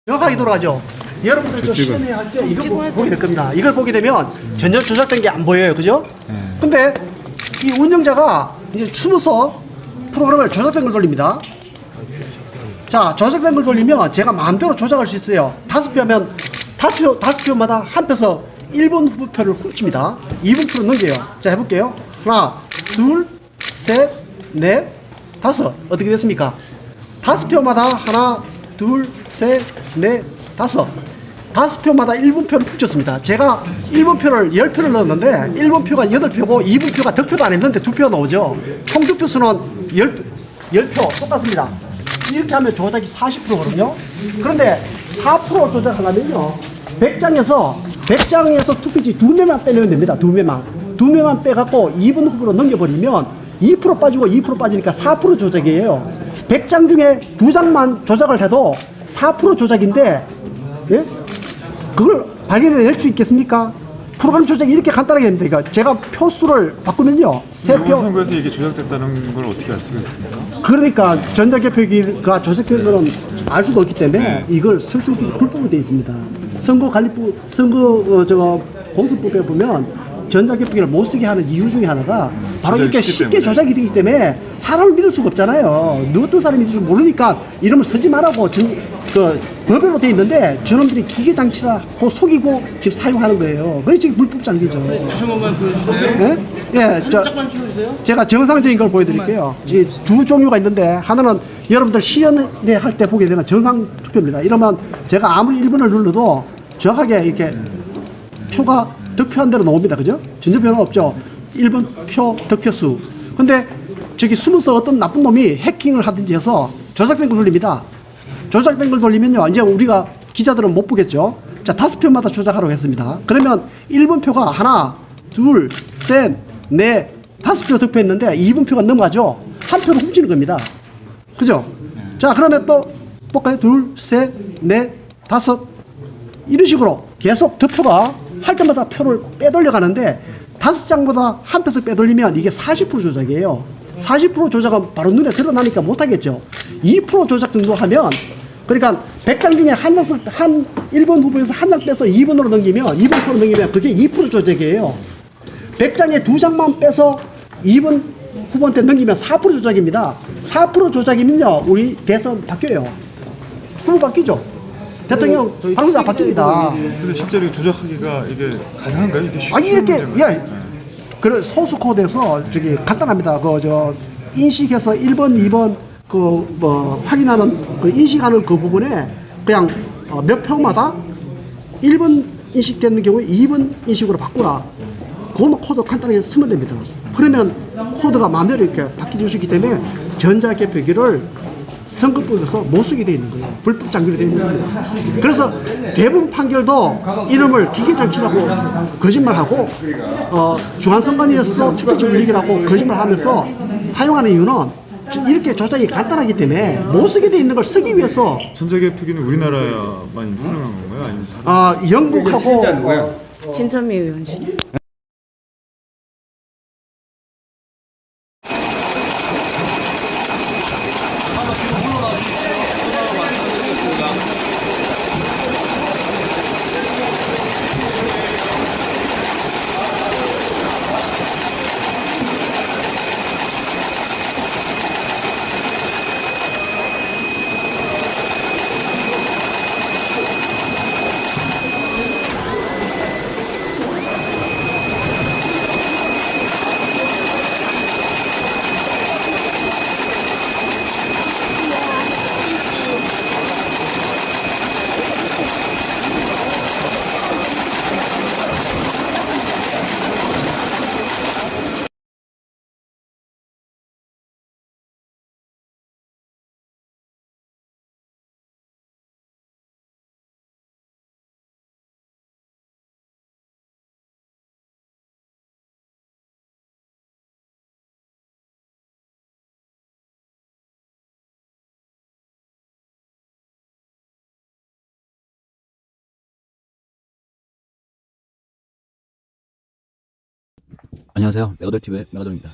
정확하게 돌아가죠. 여러분들 저 시험에 할 때 이거 보게 될 겁니다. 이걸 보게 되면 전혀 조작된 게 안 보여요. 그죠? 근데 이 운영자가 이제 숨어서 프로그램을 조작된 걸 돌립니다. 자, 조작된 걸 돌리면 제가 마음대로 조작할 수 있어요. 5표면 5표마다 한 표서 1번 후보표를 훔칩니다. 2번 표로 넘겨요. 자, 해볼게요. 하나, 둘, 셋, 넷, 다섯. 어떻게 됐습니까? 5표마다 하나, 둘, 셋, 넷, 다섯. 5표마다 1분표를 훔쳤습니다. 제가 1분표를 10표를 넣었는데 1분표가 8표고 2분표가 득표도 안 했는데 2표가 나오죠. 총 득표 수는 10표 똑같습니다. 이렇게 하면 조작이 40%거든요. 그런데 4% 조작하려면요, 100장에서 투표지 2명만 빼면 됩니다. 2명만 빼갖고 2분 후보로 넘겨버리면 2% 빠지고 2% 빠지니까 4% 조작이에요. 100장 중에 2장만 조작을 해도 4% 조작인데, 예? 그걸 발견해낼 수 있겠습니까? 프로그램 조작이 이렇게 간단하게 됩니다. 그러니까 제가 표수를 바꾸면요, 3표. 선거에서 이게 조작됐다는 걸 어떻게 알 수가 있습니까? 그러니까 전자개표기가 조작된 거는 알 수가 없기 때문에 이걸 쓸 수 없게 불법으로 되어 있습니다. 선거관리부, 공수법에 보면 전자개표기를 못 쓰게 하는 이유 중에 하나가 바로 이렇게 쉽게 조작이 되기 때문에 사람을 믿을 수가 없잖아요. 어떤 사람이 있을지 모르니까 이름을 쓰지 말라고 법으로 되어 있는데 저놈들이 기계 장치라고 속이고 지금 사용하는 거예요. 그게 지금 불법 장비죠. 다시 한 번만 보여주세요. 예, 잠깐 찍어주세요. 제가 정상적인 걸 보여드릴게요. 이 두 종류가 있는데 하나는 여러분들 시연회 할 때 보게 되는 정상 투표입니다. 이러면 제가 아무리 1번을 눌러도 정확하게 이렇게 표가 득표한 대로 나옵니다. 그죠? 전혀 변화 없죠. 1번 표 득표수. 근데 저기 숨어서 어떤 나쁜 놈이 해킹을 하든지 해서 조작된 걸 돌립니다. 조작된 걸 돌리면요, 이제 우리가 기자들은 못 보겠죠. 자, 5표마다 조작하라고 했습니다. 그러면 1번 표가 하나, 둘, 셋, 넷, 5표 득표했는데 2번 표가 넘어가죠. 한 표를 훔치는 겁니다. 그죠? 자, 그러면 또 볼까요? 둘, 셋, 넷, 다섯. 이런 식으로 계속 득표가 할 때마다 표를 빼돌려 가는데 5장보다 한 표씩 빼돌리면 이게 40% 조작이에요. 40% 조작은 바로 눈에 드러나니까 못하겠죠. 2% 조작 정도 하면, 그러니까 100장 중에 한 1번 후보에서 한 장 빼서 2번으로 넘기면, 2번 표로 넘기면 그게 2% 조작이에요. 100장에 2장만 빼서 2번 후보한테 넘기면 4% 조작입니다. 4% 조작이면요, 우리 대선 바뀌어요. 후보 바뀌죠. 대통령 바로 다 바뀝니다. 근데 실제로 조작하기가 이게 가능한가요? 이게 쉽게 이렇게, 예. 그래, 소수 코드에서 저기 간단합니다. 인식해서 1번, 2번 확인하는 인식하는 그 부분에 그냥 몇 표마다 1번 인식되는 경우에 2번 인식으로 바꾸라. 그것만 코드 간단하게 쓰면 됩니다. 그러면 코드가 마음대로 이렇게 바뀌어질 수 있기 때문에 전자개표기를 선거법에서 못 쓰게 되어 있는 거예요. 불법 장비로 되어 있는 겁니다. 그래서 대부분 판결도 이름을 기계장치라고 거짓말하고 중앙선관위에서 특별적 분위기라고 거짓말하면서 사용하는 이유는 이렇게 조작이 간단하기 때문에 못 쓰게 되어 있는 걸 쓰기 위해서. 전자개표기는 우리나라만 쓰는 건가요? 아니면 영국하고 진선미 의원실. 안녕하세요. 메가돌TV의 메가돌입니다.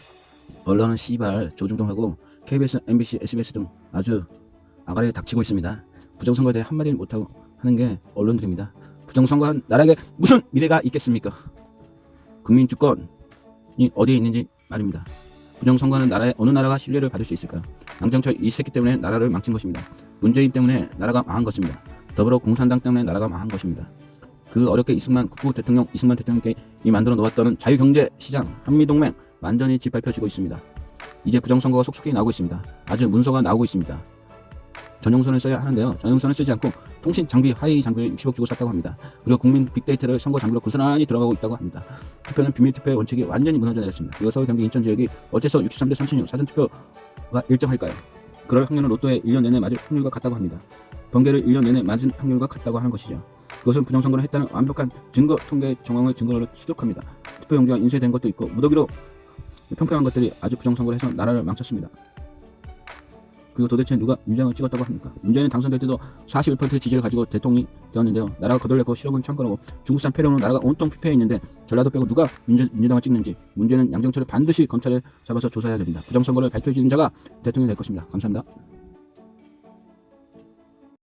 언론은 씨발 조중동하고 KBS, MBC, SBS 등 아주 아가리에 닥치고 있습니다. 부정선거에 대해 한마디를 못하고 하는 게 언론들입니다. 부정선거한 나라에게 무슨 미래가 있겠습니까? 국민 주권이 어디에 있는지 말입니다. 부정선거하는 나라에 어느 나라가 신뢰를 받을 수 있을까요? 양정철 이 새끼 때문에 나라를 망친 것입니다. 문재인 때문에 나라가 망한 것입니다. 더불어 공산당 때문에 나라가 망한 것입니다. 그 어렵게 이승만 국부 대통령, 이승만 대통령께 이 만들어 놓았던 자유경제 시장, 한미동맹 완전히 짓밟혀지고 있습니다. 이제 부정선거가 속속히 나오고 있습니다. 아주 문서가 나오고 있습니다. 전용선을 써야 하는데요. 전용선을 쓰지 않고 통신 장비, 하이 장비를 60억 주고 샀다고 합니다. 그리고 국민 빅데이터를 선거 장비로 고스란히 들어가고 있다고 합니다. 투표는 비밀 투표의 원칙이 완전히 무너져 내렸습니다. 그리고 서울, 경기, 인천 지역이 어째서 63대 36 사전투표가 일정할까요? 그럴 확률은 로또에 1년 내내 맞을 확률과 같다고 합니다. 번개를 1년 내내 맞은 확률과 같다고 하는 것이죠. 그것은 부정선거를 했다는 완벽한 증거 통계 정황을 증거로 수득합니다. 투표용지가 인쇄된 것도 있고 무더기로 평평한 것들이 아주 부정선거를 해서 나라를 망쳤습니다. 그리고 도대체 누가 윤장을 찍었다고 합니까? 문재인은 당선될 때도 41% 지지를 가지고 대통령이 되었는데요. 나라가 거덜냈고 실업은 창건하고 중국산 폐렴으로 나라가 온통 피폐해 있는데 전라도 빼고 누가 민주당을 찍는지 문제는 양정철을 반드시 검찰에 잡아서 조사해야 됩니다. 부정선거를 밝혀지는 자가 대통령이 될 것입니다. 감사합니다.